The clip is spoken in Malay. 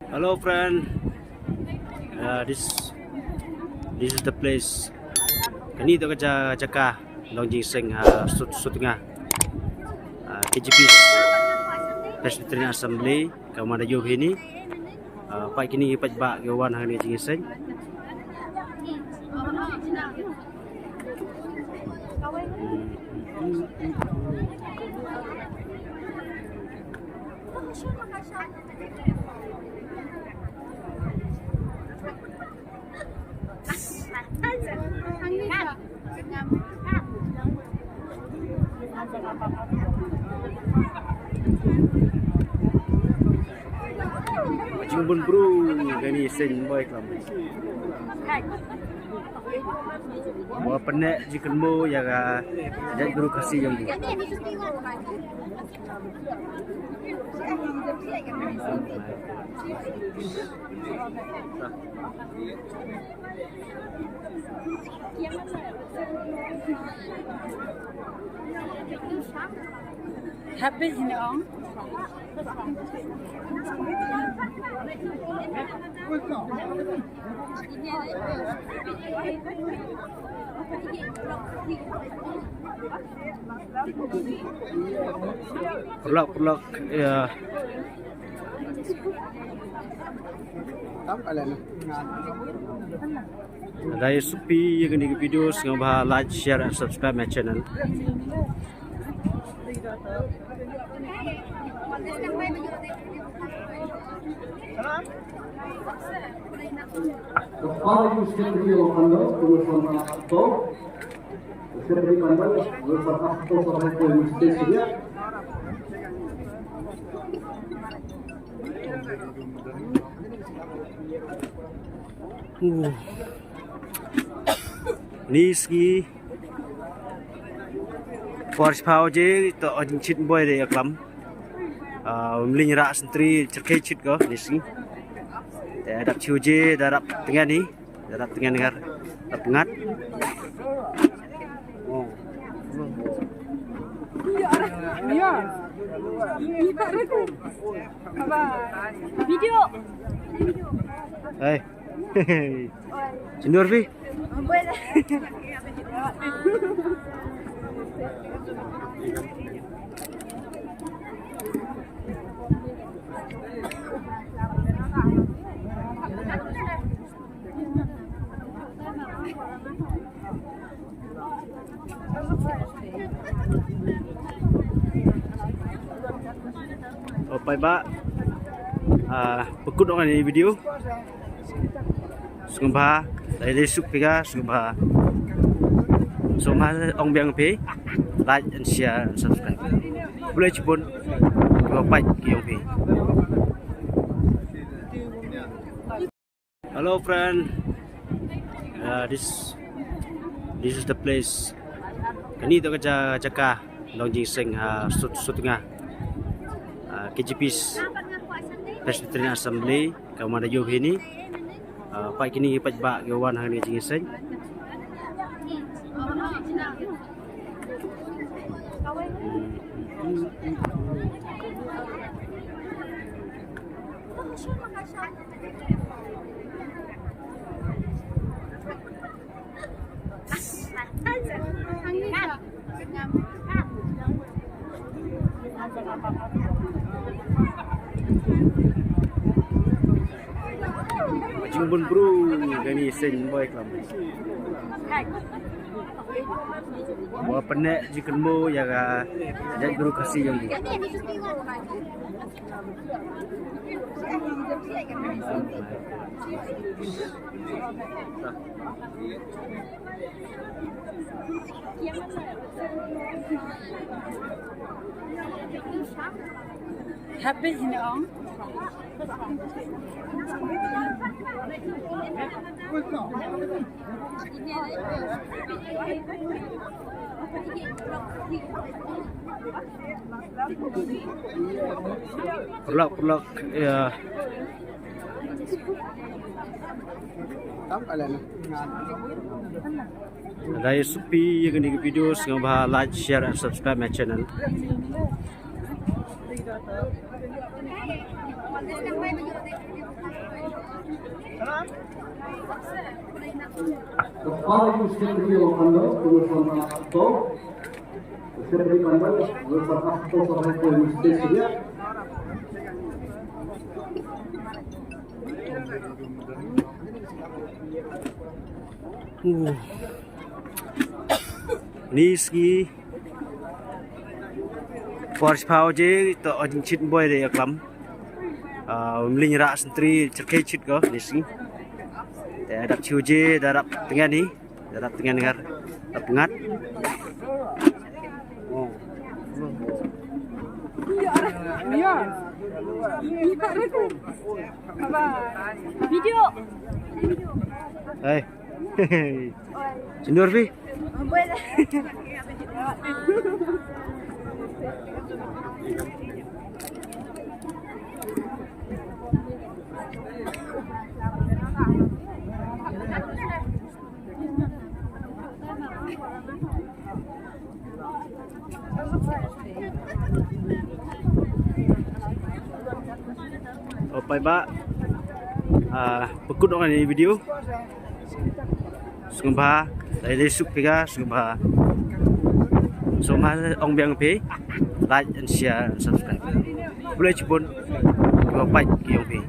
Hello friend, this is the place. Kani to kerja Jaka Longjing Seng Sutengah KGP Presbyterian Assembly Kamada Yob ini. Pai kini ipat bak gawan hari Jing Seng. Jumbun bro, gani sen boy kelam. Bawa penek jikan mo yang jadi guru kasih yang tu. Happy in on. Pelak ya. Dari supi yang ni video sengaja bah like, share and subscribe my channel. Kepala Istri Anda bersama Akto, Istri Anda bersama Akto sampai ke Istri. Ni ski Force power je to ajin chit boy de aklam. Mling rak sentri cerkai chit ko ni ski. Darap chiu je darap tengah ni, darap tengah dengar pengat. Oh. Video. Hey. Cendur fi. Pai ba pekut orang ini video sungguh dari suk pega sungguh semua orang biang pe like and share and subscribe boleh cipun dua pai kiong pe. Hello friend, this is the place. Kani to kerja Jaka Longjing Seng Sutengah KGP Presbyterian Assembly Kamada Yob ini. Pai kini ipat bak gawan hari Jing Seng. Jumbun bro, gani sen boy kelam. Bawa penek jikan mo yang jadi guru kasih yang tu. Happy in on. Pelak ya. Dari supi yang ni video sengaja bah like, share and subscribe my channel. Kepala Istri Lokando, Tulisan Akto, Istri Kando, Tulisan Akto sampai ke Istri dia. Ni ski Force Power je to ojin chit boy de aklam. Mling rak sentri cerkai chit ko ni ski. Darap chiu je darap tengah ni, darap tengah dengar pengat. Oh. Ya. Apa? Video. Hey. Sindur fi. Boleh. Opai ba pekut orang ni video sungba dari suk pega sungba soma ong biang pe like and share and subscribe boleh cipun opai ki ong pe